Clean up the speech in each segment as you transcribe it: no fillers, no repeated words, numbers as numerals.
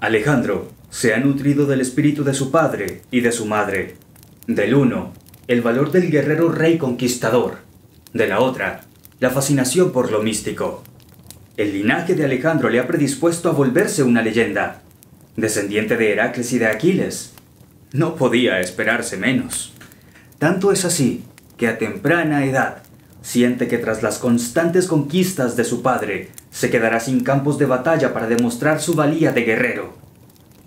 Alejandro se ha nutrido del espíritu de su padre y de su madre. Del uno, el valor del guerrero rey conquistador. De la otra, la fascinación por lo místico. El linaje de Alejandro le ha predispuesto a volverse una leyenda. Descendiente de Heracles y de Aquiles. No podía esperarse menos. Tanto es así que a temprana edad siente que tras las constantes conquistas de su padre se quedará sin campos de batalla para demostrar su valía de guerrero.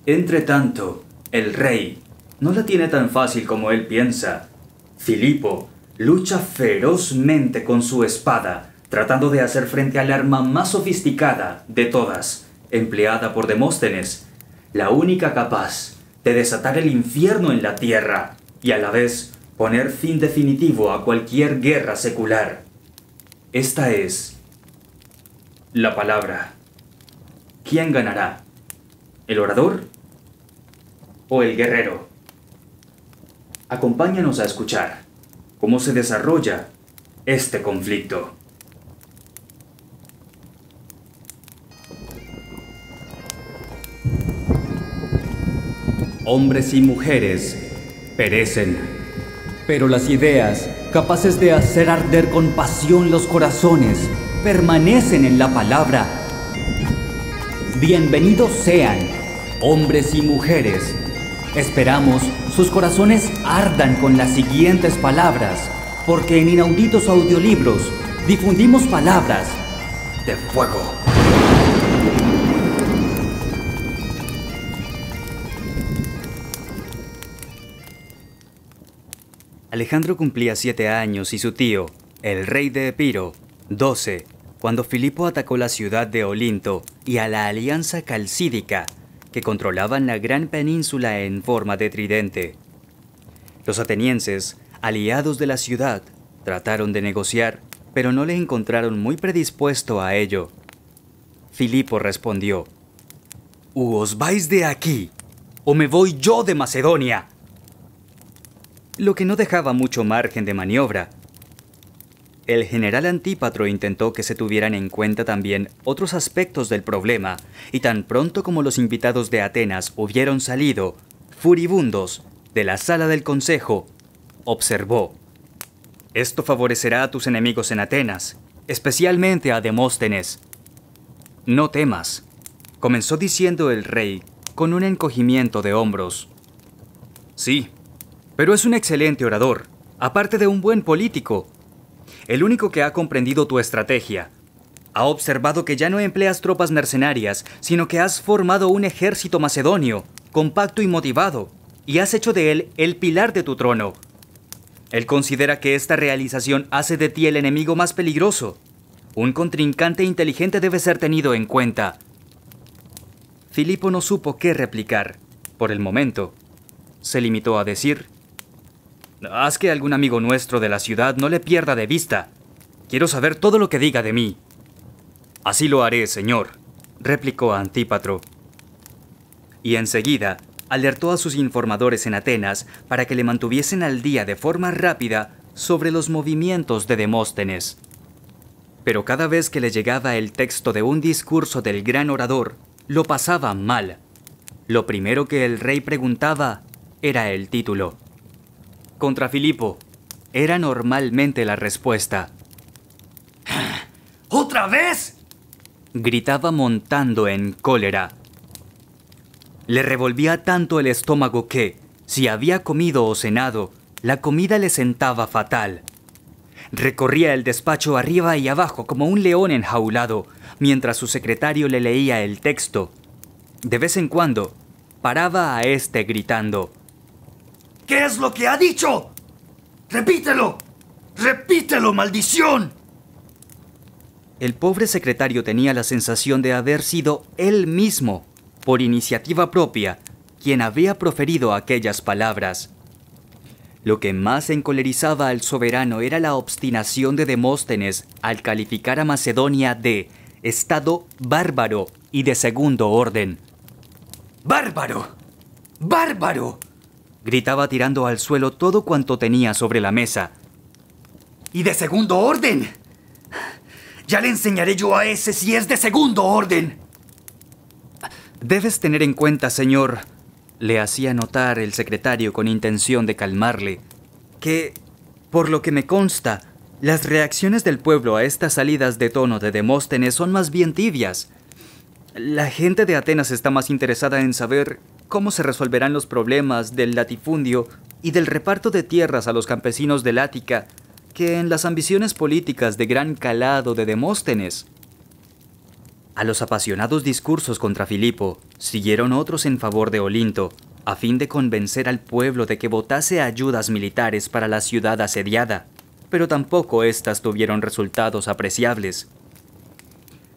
Entretanto, el rey no la tiene tan fácil como él piensa. Filipo lucha ferozmente con su espada, tratando de hacer frente al arma más sofisticada de todas, empleada por Demóstenes, la única capaz de desatar el infierno en la tierra y a la vez poner fin definitivo a cualquier guerra secular. Esta es la palabra. ¿Quién ganará? ¿El orador o el guerrero? Acompáñanos a escuchar cómo se desarrolla este conflicto. Hombres y mujeres perecen, pero las ideas, capaces de hacer arder con pasión los corazones, permanecen en la palabra. Bienvenidos sean, hombres y mujeres. Esperamos sus corazones ardan con las siguientes palabras, porque en Inauditos Audiolibros difundimos palabras de fuego. Alejandro cumplía 7 años y su tío, el rey de Epiro, 12, cuando Filipo atacó la ciudad de Olinto y a la alianza calcídica, que controlaban la gran península en forma de tridente. Los atenienses, aliados de la ciudad, trataron de negociar, pero no le encontraron muy predispuesto a ello. Filipo respondió: «U os vais de aquí, o me voy yo de Macedonia», lo que no dejaba mucho margen de maniobra. El general Antípatro intentó que se tuvieran en cuenta también otros aspectos del problema, y tan pronto como los invitados de Atenas hubieron salido, furibundos, de la sala del consejo, observó: «Esto favorecerá a tus enemigos en Atenas, especialmente a Demóstenes. No temas», comenzó diciendo el rey con un encogimiento de hombros. «Sí, pero es un excelente orador, aparte de un buen político. El único que ha comprendido tu estrategia. Ha observado que ya no empleas tropas mercenarias, sino que has formado un ejército macedonio, compacto y motivado, y has hecho de él el pilar de tu trono. Él considera que esta realización hace de ti el enemigo más peligroso. Un contrincante inteligente debe ser tenido en cuenta». Filipo no supo qué replicar. Por el momento, se limitó a decir: «Haz que algún amigo nuestro de la ciudad no le pierda de vista. Quiero saber todo lo que diga de mí». «Así lo haré, señor», replicó Antípatro. Y enseguida alertó a sus informadores en Atenas para que le mantuviesen al día de forma rápida sobre los movimientos de Demóstenes. Pero cada vez que le llegaba el texto de un discurso del gran orador, lo pasaba mal. Lo primero que el rey preguntaba era el título. Contra Filipo era normalmente la respuesta. ¿Otra vez?, gritaba montando en cólera. Le revolvía tanto el estómago que, si había comido o cenado, la comida le sentaba fatal. Recorría el despacho arriba y abajo como un león enjaulado, mientras su secretario le leía el texto. De vez en cuando, paraba a este gritando: ¿qué es lo que ha dicho? ¡Repítelo! ¡Repítelo, maldición! El pobre secretario tenía la sensación de haber sido él mismo, por iniciativa propia, quien había proferido aquellas palabras. Lo que más encolerizaba al soberano era la obstinación de Demóstenes al calificar a Macedonia de estado bárbaro y de segundo orden. ¡Bárbaro! ¡Bárbaro!, gritaba tirando al suelo todo cuanto tenía sobre la mesa. ¿Y de segundo orden? Ya le enseñaré yo a ese si es de segundo orden. Debes tener en cuenta, señor, le hacía notar el secretario con intención de calmarle, que, por lo que me consta, las reacciones del pueblo a estas salidas de tono de Demóstenes son más bien tibias. La gente de Atenas está más interesada en saber cómo se resolverán los problemas del latifundio y del reparto de tierras a los campesinos del Ática que en las ambiciones políticas de gran calado de Demóstenes. A los apasionados discursos contra Filipo siguieron otros en favor de Olinto, a fin de convencer al pueblo de que votase ayudas militares para la ciudad asediada, pero tampoco éstas tuvieron resultados apreciables.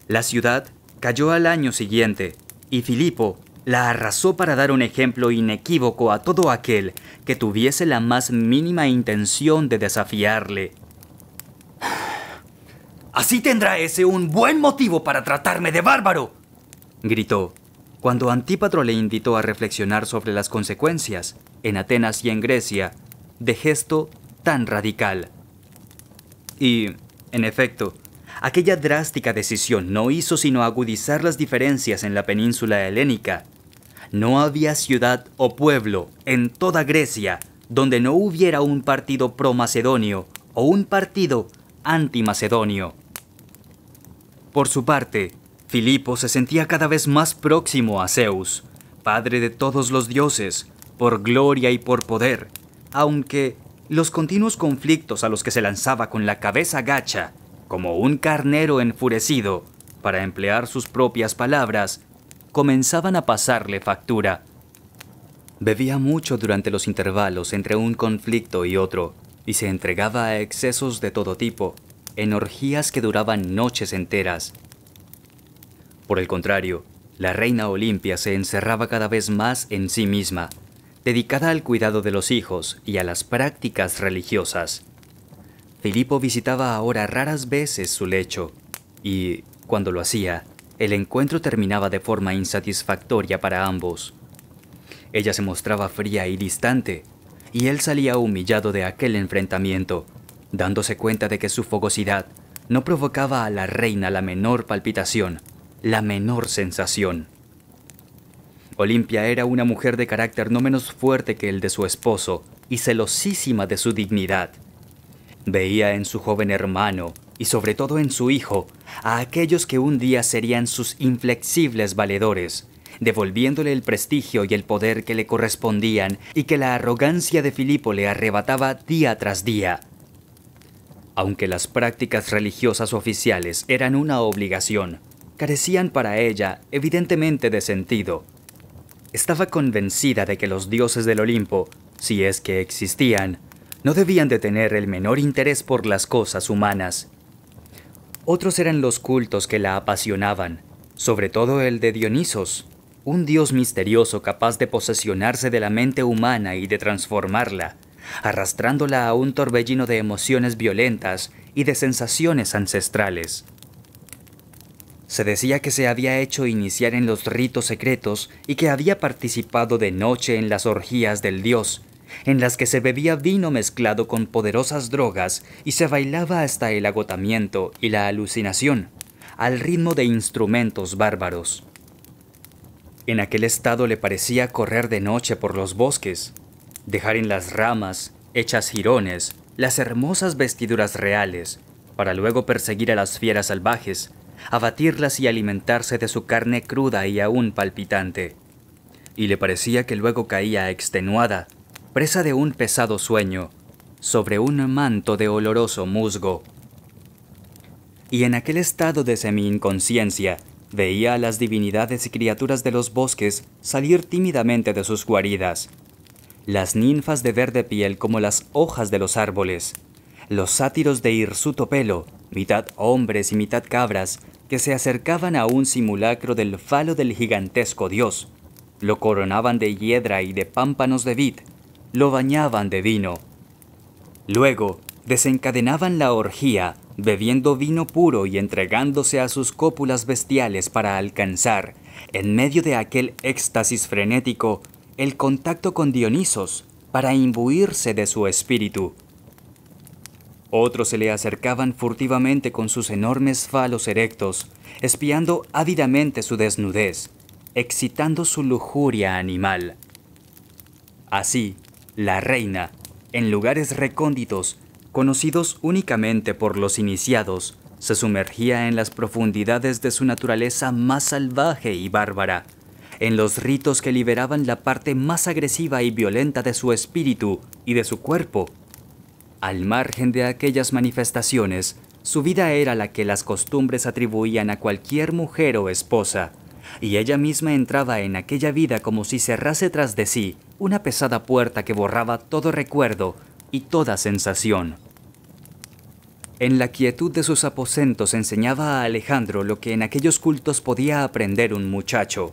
La ciudad cayó al año siguiente, y Filipo la arrasó para dar un ejemplo inequívoco a todo aquel que tuviese la más mínima intención de desafiarle. «Así tendrá ese un buen motivo para tratarme de bárbaro», gritó, cuando Antípatro le invitó a reflexionar sobre las consecuencias, en Atenas y en Grecia, de gesto tan radical. Y, en efecto, aquella drástica decisión no hizo sino agudizar las diferencias en la península helénica. No había ciudad o pueblo en toda Grecia donde no hubiera un partido pro-macedonio o un partido anti-macedonio. Por su parte, Filipo se sentía cada vez más próximo a Zeus, padre de todos los dioses, por gloria y por poder, aunque los continuos conflictos a los que se lanzaba con la cabeza gacha, como un carnero enfurecido, para emplear sus propias palabras, comenzaban a pasarle factura. Bebía mucho durante los intervalos entre un conflicto y otro, y se entregaba a excesos de todo tipo, en orgías que duraban noches enteras. Por el contrario, la reina Olimpia se encerraba cada vez más en sí misma, dedicada al cuidado de los hijos y a las prácticas religiosas. Filipo visitaba ahora raras veces su lecho, y, cuando lo hacía, el encuentro terminaba de forma insatisfactoria para ambos. Ella se mostraba fría y distante, y él salía humillado de aquel enfrentamiento, dándose cuenta de que su fogosidad no provocaba a la reina la menor palpitación, la menor sensación. Olimpia era una mujer de carácter no menos fuerte que el de su esposo y celosísima de su dignidad. Veía en su joven hermano, y sobre todo en su hijo, a aquellos que un día serían sus inflexibles valedores, devolviéndole el prestigio y el poder que le correspondían y que la arrogancia de Filipo le arrebataba día tras día. Aunque las prácticas religiosas oficiales eran una obligación, carecían para ella evidentemente de sentido. Estaba convencida de que los dioses del Olimpo, si es que existían, no debían de tener el menor interés por las cosas humanas. Otros eran los cultos que la apasionaban, sobre todo el de Dionisos, un dios misterioso capaz de posesionarse de la mente humana y de transformarla, arrastrándola a un torbellino de emociones violentas y de sensaciones ancestrales. Se decía que se había hecho iniciar en los ritos secretos y que había participado de noche en las orgías del dios, en las que se bebía vino mezclado con poderosas drogas y se bailaba hasta el agotamiento y la alucinación, al ritmo de instrumentos bárbaros. En aquel estado le parecía correr de noche por los bosques, dejar en las ramas, hechas jirones, las hermosas vestiduras reales, para luego perseguir a las fieras salvajes, abatirlas y alimentarse de su carne cruda y aún palpitante. Y le parecía que luego caía extenuada, presa de un pesado sueño, sobre un manto de oloroso musgo. Y en aquel estado de semi-inconsciencia, veía a las divinidades y criaturas de los bosques salir tímidamente de sus guaridas. Las ninfas de verde piel como las hojas de los árboles, los sátiros de hirsuto pelo, mitad hombres y mitad cabras, que se acercaban a un simulacro del falo del gigantesco dios, lo coronaban de hiedra y de pámpanos de vid, lo bañaban de vino. Luego desencadenaban la orgía, bebiendo vino puro y entregándose a sus cópulas bestiales para alcanzar, en medio de aquel éxtasis frenético, el contacto con Dionisos, para imbuirse de su espíritu. Otros se le acercaban furtivamente con sus enormes falos erectos, espiando ávidamente su desnudez, excitando su lujuria animal. Así, la reina, en lugares recónditos, conocidos únicamente por los iniciados, se sumergía en las profundidades de su naturaleza más salvaje y bárbara, en los ritos que liberaban la parte más agresiva y violenta de su espíritu y de su cuerpo. Al margen de aquellas manifestaciones, su vida era la que las costumbres atribuían a cualquier mujer o esposa, y ella misma entraba en aquella vida como si cerrase tras de sí una pesada puerta que borraba todo recuerdo y toda sensación. En la quietud de sus aposentos enseñaba a Alejandro lo que en aquellos cultos podía aprender un muchacho.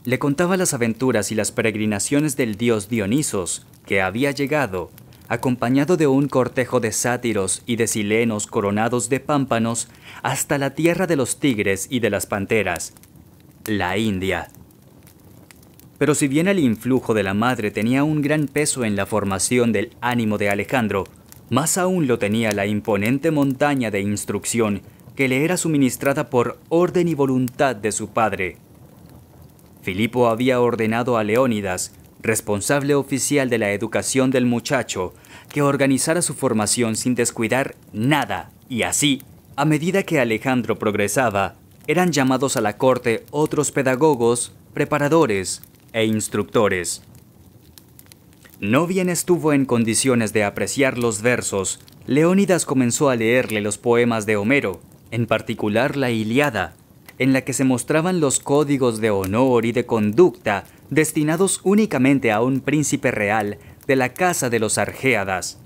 Le contaba las aventuras y las peregrinaciones del dios Dionisos, que había llegado, acompañado de un cortejo de sátiros y de silenos coronados de pámpanos, hasta la tierra de los tigres y de las panteras, la India. Pero si bien el influjo de la madre tenía un gran peso en la formación del ánimo de Alejandro, más aún lo tenía la imponente montaña de instrucción que le era suministrada por orden y voluntad de su padre. Filipo había ordenado a Leónidas, responsable oficial de la educación del muchacho, que organizara su formación sin descuidar nada, y así, a medida que Alejandro progresaba, eran llamados a la corte otros pedagogos, preparadores e instructores. No bien estuvo en condiciones de apreciar los versos, Leónidas comenzó a leerle los poemas de Homero, en particular la Ilíada, en la que se mostraban los códigos de honor y de conducta destinados únicamente a un príncipe real de la casa de los Argéadas.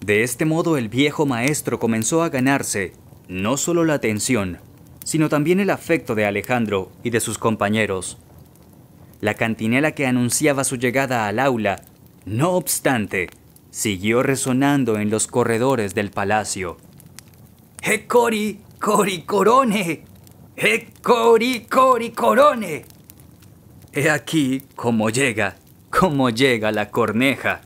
De este modo el viejo maestro comenzó a ganarse no solo la atención, sino también el afecto de Alejandro y de sus compañeros. La cantinela que anunciaba su llegada al aula, no obstante, siguió resonando en los corredores del palacio. ¡Cori, cori, corone! ¡Cori, cori, corone! He aquí cómo llega la corneja.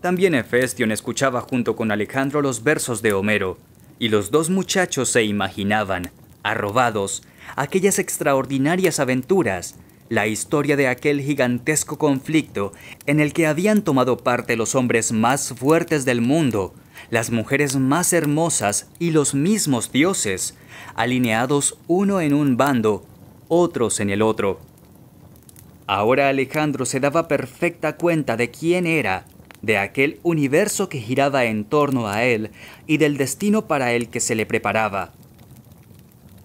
También Hefestion escuchaba junto con Alejandro los versos de Homero, y los dos muchachos se imaginaban, arrobados, aquellas extraordinarias aventuras, la historia de aquel gigantesco conflicto en el que habían tomado parte los hombres más fuertes del mundo, las mujeres más hermosas y los mismos dioses, alineados uno en un bando, otros en el otro. Ahora Alejandro se daba perfecta cuenta de quién era, de aquel universo que giraba en torno a él y del destino para el que se le preparaba.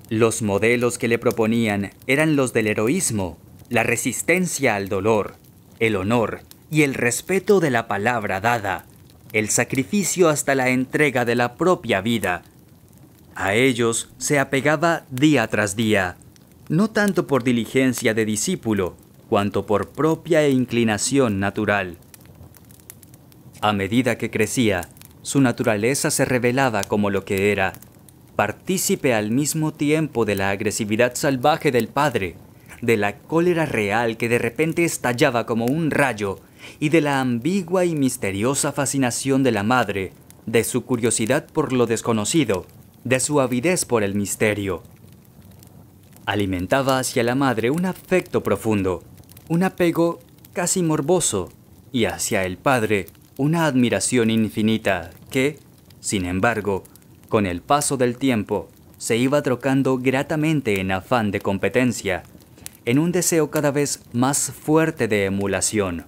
Los modelos que le proponían eran los del heroísmo, la resistencia al dolor, el honor y el respeto de la palabra dada, el sacrificio hasta la entrega de la propia vida. A ellos se apegaba día tras día, no tanto por diligencia de discípulo, cuanto por propia inclinación natural. A medida que crecía, su naturaleza se revelaba como lo que era, partícipe al mismo tiempo de la agresividad salvaje del padre, de la cólera real que de repente estallaba como un rayo, y de la ambigua y misteriosa fascinación de la madre, de su curiosidad por lo desconocido, de su avidez por el misterio. Alimentaba hacia la madre un afecto profundo, un apego casi morboso, y hacia el padre una admiración infinita que, sin embargo, con el paso del tiempo, se iba trocando gratamente en afán de competencia, en un deseo cada vez más fuerte de emulación.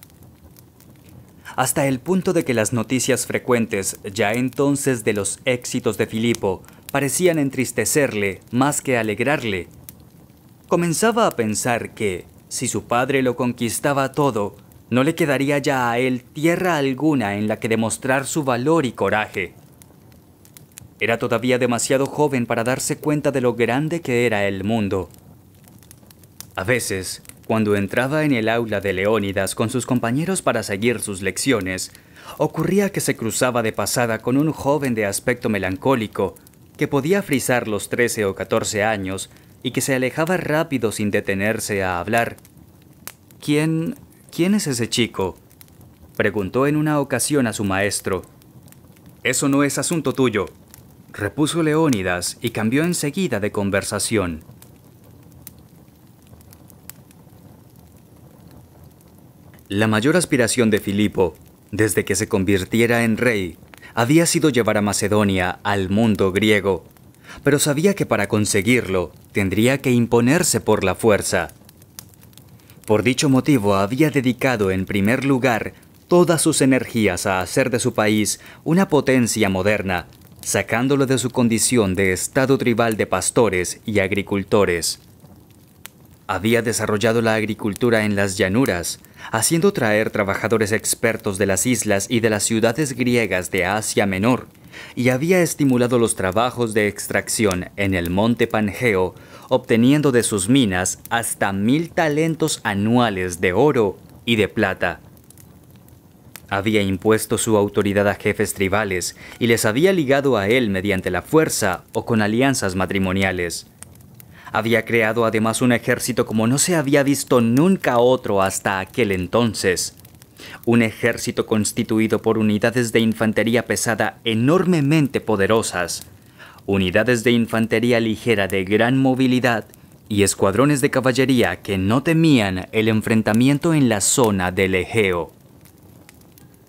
Hasta el punto de que las noticias frecuentes ya entonces de los éxitos de Filipo parecían entristecerle más que alegrarle. Comenzaba a pensar que, si su padre lo conquistaba todo, no le quedaría ya a él tierra alguna en la que demostrar su valor y coraje. Era todavía demasiado joven para darse cuenta de lo grande que era el mundo. A veces, cuando entraba en el aula de Leónidas con sus compañeros para seguir sus lecciones, ocurría que se cruzaba de pasada con un joven de aspecto melancólico, que podía frisar los 13 o 14 años y que se alejaba rápido sin detenerse a hablar. ¿Quién es ese chico?, preguntó en una ocasión a su maestro. «Eso no es asunto tuyo», repuso Leónidas y cambió enseguida de conversación. La mayor aspiración de Filipo, desde que se convirtiera en rey, había sido llevar a Macedonia al mundo griego, pero sabía que para conseguirlo tendría que imponerse por la fuerza. Por dicho motivo había dedicado en primer lugar todas sus energías a hacer de su país una potencia moderna, sacándolo de su condición de estado tribal de pastores y agricultores. Había desarrollado la agricultura en las llanuras, haciendo traer trabajadores expertos de las islas y de las ciudades griegas de Asia Menor, y había estimulado los trabajos de extracción en el monte Pangeo, obteniendo de sus minas hasta 1000 talentos anuales de oro y de plata. Había impuesto su autoridad a jefes tribales y les había ligado a él mediante la fuerza o con alianzas matrimoniales. Había creado además un ejército como no se había visto nunca otro hasta aquel entonces. Un ejército constituido por unidades de infantería pesada enormemente poderosas, unidades de infantería ligera de gran movilidad y escuadrones de caballería que no temían el enfrentamiento en la zona del Egeo.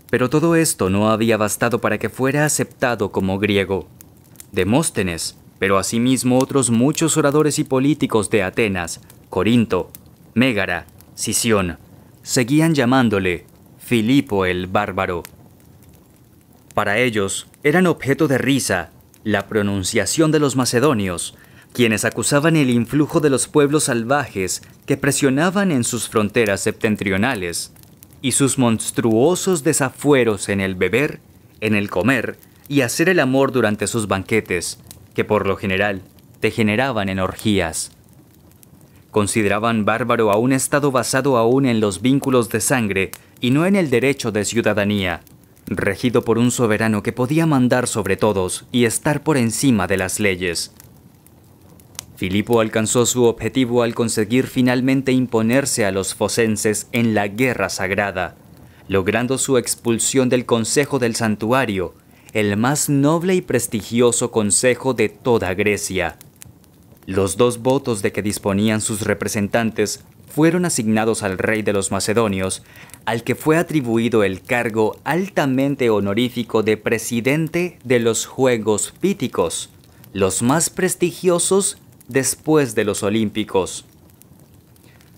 Pero todo esto no había bastado para que fuera aceptado como griego. Demóstenes, pero asimismo otros muchos oradores y políticos de Atenas, Corinto, Mégara, Sición, seguían llamándole Filipo el Bárbaro. Para ellos eran objeto de risa la pronunciación de los macedonios, quienes acusaban el influjo de los pueblos salvajes que presionaban en sus fronteras septentrionales, y sus monstruosos desafueros en el beber, en el comer y hacer el amor durante sus banquetes, que por lo general degeneraban en orgías. Consideraban bárbaro a un estado basado aún en los vínculos de sangre y no en el derecho de ciudadanía, regido por un soberano que podía mandar sobre todos y estar por encima de las leyes. Filipo alcanzó su objetivo al conseguir finalmente imponerse a los focenses en la guerra sagrada, logrando su expulsión del Consejo del Santuario, el más noble y prestigioso consejo de toda Grecia. Los 2 votos de que disponían sus representantes fueron asignados al rey de los macedonios, al que fue atribuido el cargo altamente honorífico de presidente de los Juegos Píticos, los más prestigiosos después de los olímpicos.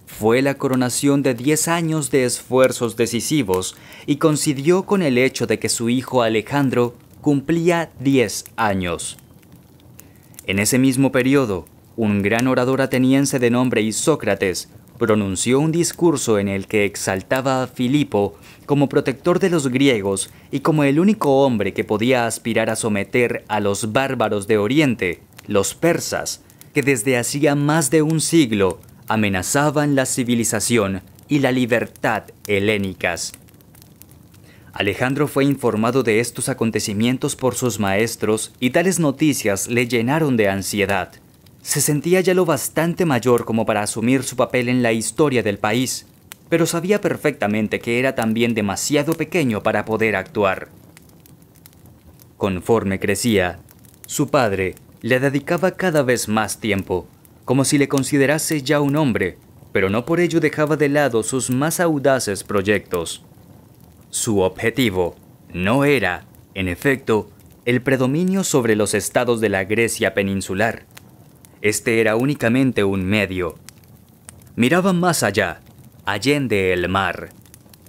Fue la coronación de 10 años de esfuerzos decisivos y coincidió con el hecho de que su hijo Alejandro cumplía 10 años. En ese mismo periodo, un gran orador ateniense de nombre Isócrates pronunció un discurso en el que exaltaba a Filipo como protector de los griegos y como el único hombre que podía aspirar a someter a los bárbaros de Oriente, los persas, que desde hacía más de un siglo amenazaban la civilización y la libertad helénicas. Alejandro fue informado de estos acontecimientos por sus maestros y tales noticias le llenaron de ansiedad. Se sentía ya lo bastante mayor como para asumir su papel en la historia del país, pero sabía perfectamente que era también demasiado pequeño para poder actuar. Conforme crecía, su padre le dedicaba cada vez más tiempo, como si le considerase ya un hombre, pero no por ello dejaba de lado sus más audaces proyectos. Su objetivo no era, en efecto, el predominio sobre los estados de la Grecia peninsular. Este era únicamente un medio. Miraba más allá, allende el mar,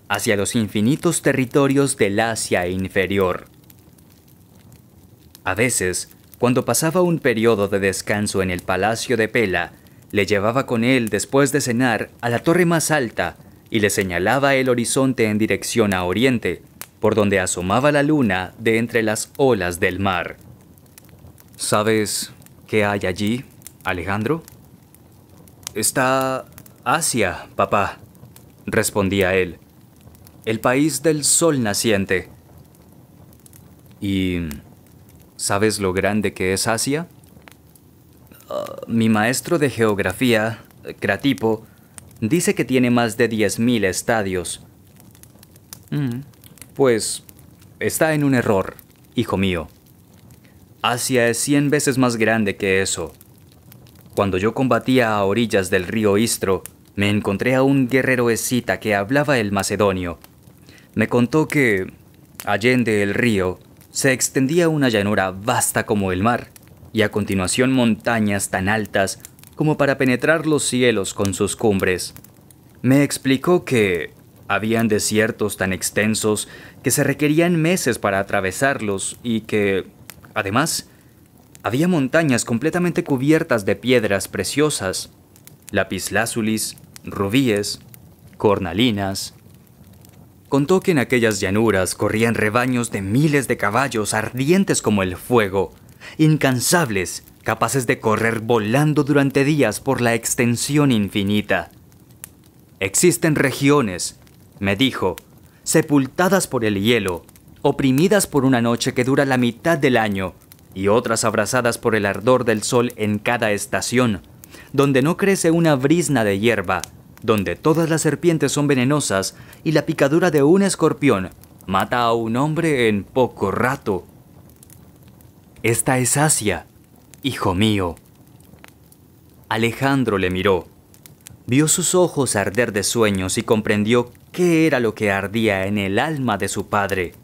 hacia los infinitos territorios del Asia inferior. A veces, cuando pasaba un periodo de descanso en el palacio de Pela, le llevaba con él después de cenar a la torre más alta y le señalaba el horizonte en dirección a oriente, por donde asomaba la luna de entre las olas del mar. ¿Sabes qué hay allí, Alejandro? Está Asia, papá, respondía él. El país del sol naciente. ¿Y sabes lo grande que es Asia? Mi maestro de geografía, Cratipo, dice que tiene más de 10.000 estadios. Pues está en un error, hijo mío. Asia es 100 veces más grande que eso. Cuando yo combatía a orillas del río Istro, me encontré a un guerrero escita que hablaba el macedonio. Me contó que, allende el río, se extendía una llanura vasta como el mar, y a continuación montañas tan altas como para penetrar los cielos con sus cumbres. Me explicó que habían desiertos tan extensos que se requerían meses para atravesarlos y que, además, había montañas completamente cubiertas de piedras preciosas, lapislázulis, rubíes, cornalinas. Contó que en aquellas llanuras corrían rebaños de miles de caballos ardientes como el fuego, incansables, capaces de correr volando durante días por la extensión infinita. Existen regiones, me dijo, sepultadas por el hielo, oprimidas por una noche que dura la mitad del año, y otras abrasadas por el ardor del sol en cada estación, donde no crece una brizna de hierba, donde todas las serpientes son venenosas y la picadura de un escorpión mata a un hombre en poco rato. Esta es Asia, hijo mío. Alejandro le miró. Vio sus ojos arder de sueños y comprendió qué era lo que ardía en el alma de su padre.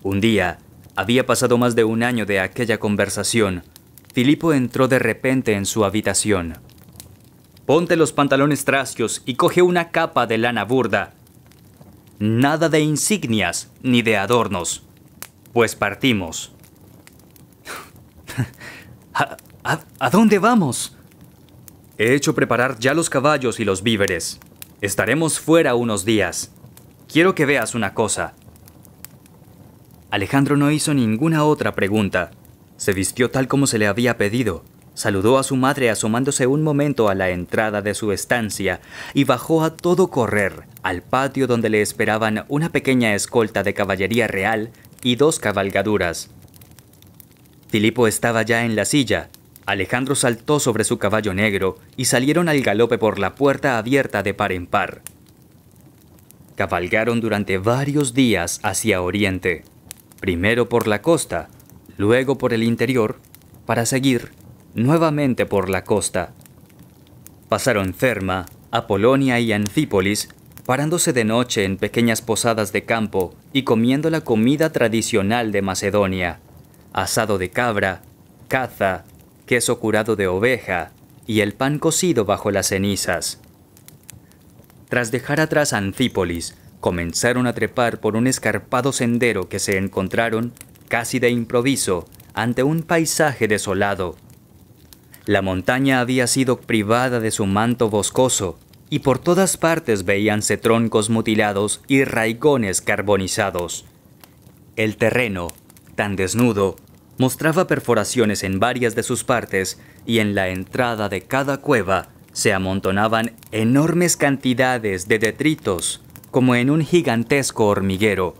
Un día, había pasado más de un año de aquella conversación, Filipo entró de repente en su habitación. «Ponte los pantalones tracios y coge una capa de lana burda. Nada de insignias ni de adornos, pues partimos». ¿A dónde vamos? He hecho preparar ya los caballos y los víveres. Estaremos fuera unos días. Quiero que veas una cosa. Alejandro no hizo ninguna otra pregunta. Se vistió tal como se le había pedido. Saludó a su madre asomándose un momento a la entrada de su estancia y bajó a todo correr al patio donde le esperaban una pequeña escolta de caballería real y 2 cabalgaduras. Filipo estaba ya en la silla. Alejandro saltó sobre su caballo negro y salieron al galope por la puerta abierta de par en par. Cabalgaron durante varios días hacia oriente, primero por la costa, luego por el interior, para seguir nuevamente por la costa. Pasaron Ferma, Apolonia y Anfípolis, parándose de noche en pequeñas posadas de campo y comiendo la comida tradicional de Macedonia: asado de cabra, caza, queso curado de oveja y el pan cocido bajo las cenizas. Tras dejar atrás Anfípolis, comenzaron a trepar por un escarpado sendero que se encontraron, casi de improviso, ante un paisaje desolado. La montaña había sido privada de su manto boscoso, y por todas partes veíanse troncos mutilados y raigones carbonizados. El terreno, tan desnudo, mostraba perforaciones en varias de sus partes, y en la entrada de cada cueva se amontonaban enormes cantidades de detritos, como en un gigantesco hormiguero.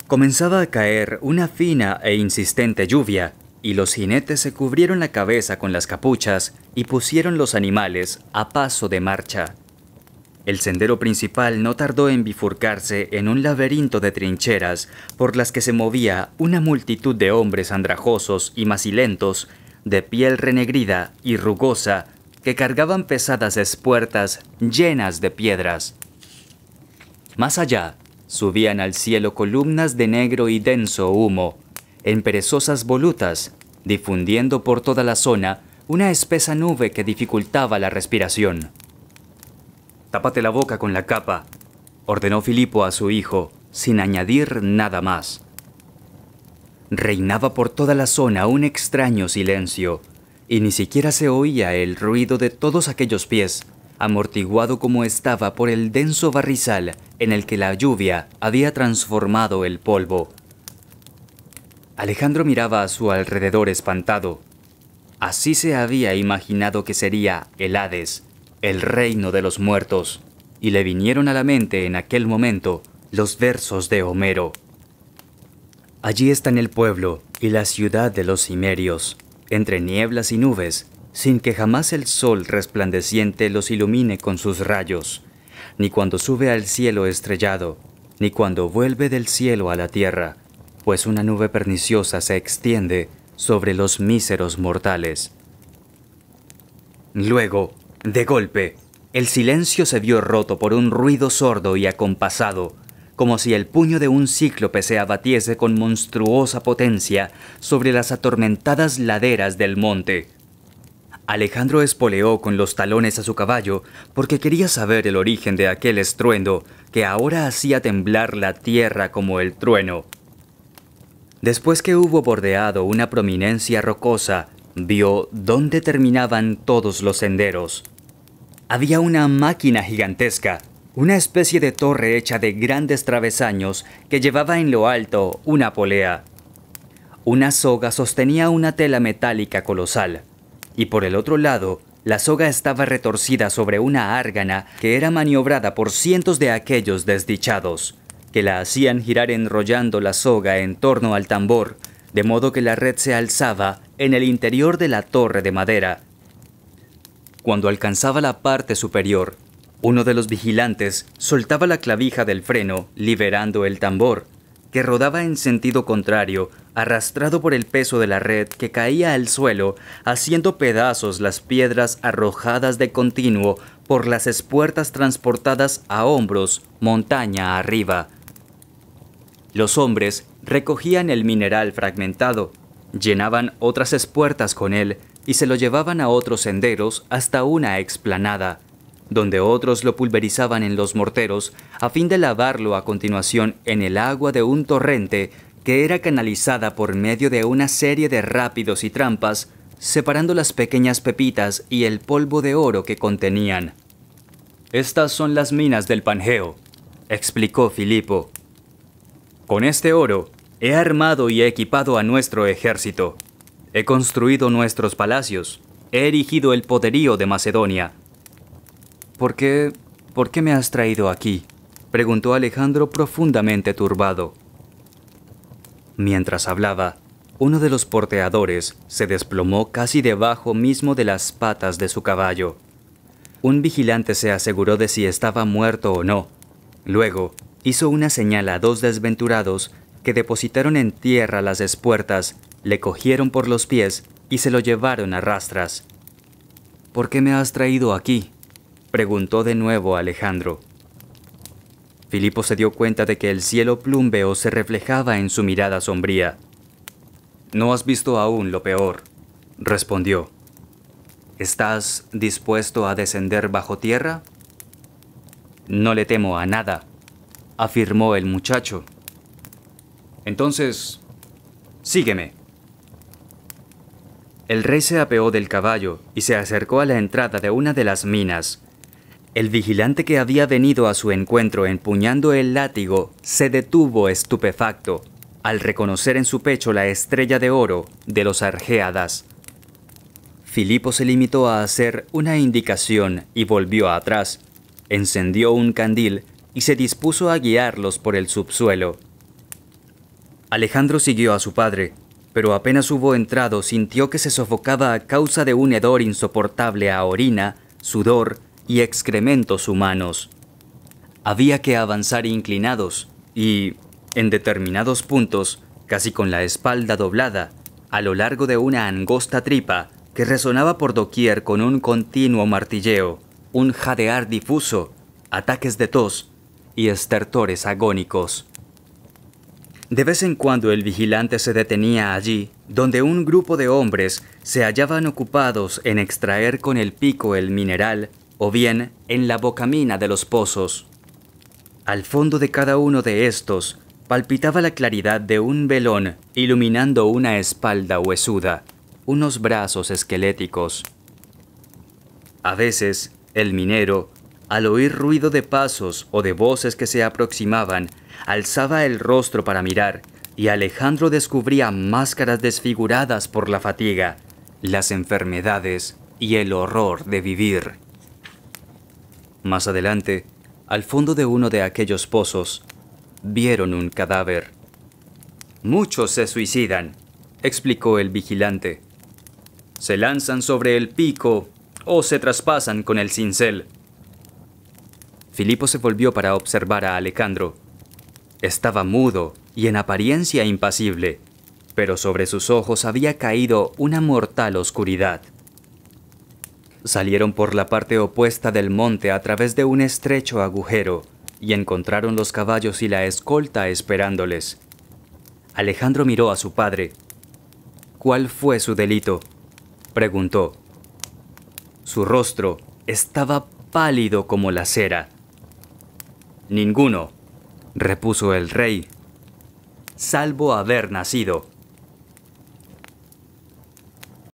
Comenzaba a caer una fina e insistente lluvia, y los jinetes se cubrieron la cabeza con las capuchas y pusieron los animales a paso de marcha. El sendero principal no tardó en bifurcarse en un laberinto de trincheras por las que se movía una multitud de hombres andrajosos y macilentos, de piel renegrida y rugosa, que cargaban pesadas espuertas llenas de piedras. Más allá, subían al cielo columnas de negro y denso humo, en perezosas volutas, difundiendo por toda la zona una espesa nube que dificultaba la respiración. «Tápate la boca con la capa», ordenó Filipo a su hijo, sin añadir nada más. Reinaba por toda la zona un extraño silencio, y ni siquiera se oía el ruido de todos aquellos pies, amortiguado como estaba por el denso barrizal en el que la lluvia había transformado el polvo. Alejandro miraba a su alrededor espantado. Así se había imaginado que sería el Hades, el reino de los muertos, y le vinieron a la mente en aquel momento los versos de Homero. Allí están el pueblo y la ciudad de los cimerios, entre nieblas y nubes, sin que jamás el sol resplandeciente los ilumine con sus rayos, ni cuando sube al cielo estrellado, ni cuando vuelve del cielo a la tierra, pues una nube perniciosa se extiende sobre los míseros mortales. Luego, De golpe, el silencio se vio roto por un ruido sordo y acompasado, como si el puño de un cíclope se abatiese con monstruosa potencia sobre las atormentadas laderas del monte. Alejandro espoleó con los talones a su caballo porque quería saber el origen de aquel estruendo que ahora hacía temblar la tierra como el trueno. Después que hubo bordeado una prominencia rocosa, vio dónde terminaban todos los senderos. Había una máquina gigantesca, una especie de torre hecha de grandes travesaños que llevaba en lo alto una polea. Una soga sostenía una tela metálica colosal, y por el otro lado, la soga estaba retorcida sobre una árgana que era maniobrada por cientos de aquellos desdichados, que la hacían girar enrollando la soga en torno al tambor, de modo que la red se alzaba en el interior de la torre de madera. Cuando alcanzaba la parte superior, uno de los vigilantes soltaba la clavija del freno, liberando el tambor, que rodaba en sentido contrario, arrastrado por el peso de la red que caía al suelo, haciendo pedazos las piedras arrojadas de continuo por las espuertas transportadas a hombros, montaña arriba. Los hombres recogían el mineral fragmentado, llenaban otras espuertas con él y se lo llevaban a otros senderos hasta una explanada, donde otros lo pulverizaban en los morteros a fin de lavarlo a continuación en el agua de un torrente que era canalizada por medio de una serie de rápidos y trampas, separando las pequeñas pepitas y el polvo de oro que contenían. «Estas son las minas del Pangeo», explicó Filipo. «Con este oro he armado y he equipado a nuestro ejército. He construido nuestros palacios. He erigido el poderío de Macedonia». ¿Por qué me has traído aquí?», preguntó Alejandro profundamente turbado. Mientras hablaba, uno de los porteadores se desplomó casi debajo mismo de las patas de su caballo. Un vigilante se aseguró de si estaba muerto o no. Luego, hizo una señal a dos desventurados que depositaron en tierra las espuertas, le cogieron por los pies y se lo llevaron a rastras. «¿Por qué me has traído aquí?», preguntó de nuevo Alejandro. Filipo se dio cuenta de que el cielo plúmbeo se reflejaba en su mirada sombría. «No has visto aún lo peor», respondió. «¿Estás dispuesto a descender bajo tierra?». «No le temo a nada», afirmó el muchacho. «Entonces, sígueme». El rey se apeó del caballo y se acercó a la entrada de una de las minas. El vigilante que había venido a su encuentro empuñando el látigo se detuvo estupefacto al reconocer en su pecho la estrella de oro de los Argéadas. Filipo se limitó a hacer una indicación y volvió atrás, encendió un candil y se dispuso a guiarlos por el subsuelo. Alejandro siguió a su padre, pero apenas hubo entrado sintió que se sofocaba a causa de un hedor insoportable a orina, sudor y excrementos humanos. Había que avanzar inclinados y, en determinados puntos, casi con la espalda doblada, a lo largo de una angosta tripa que resonaba por doquier con un continuo martilleo, un jadear difuso, ataques de tos y estertores agónicos. De vez en cuando el vigilante se detenía allí, donde un grupo de hombres se hallaban ocupados en extraer con el pico el mineral o bien en la bocamina de los pozos. Al fondo de cada uno de estos palpitaba la claridad de un velón iluminando una espalda huesuda, unos brazos esqueléticos. A veces, el minero, al oír ruido de pasos o de voces que se aproximaban, alzaba el rostro para mirar y Alejandro descubría máscaras desfiguradas por la fatiga, las enfermedades y el horror de vivir. Más adelante, al fondo de uno de aquellos pozos, vieron un cadáver. «Muchos se suicidan», explicó el vigilante. «Se lanzan sobre el pico o se traspasan con el cincel». Filipo se volvió para observar a Alejandro. Estaba mudo y en apariencia impasible, pero sobre sus ojos había caído una mortal oscuridad. Salieron por la parte opuesta del monte a través de un estrecho agujero y encontraron los caballos y la escolta esperándoles. Alejandro miró a su padre. ¿Cuál fue su delito?, preguntó. Su rostro estaba pálido como la cera. Ninguno, repuso el rey, salvo haber nacido.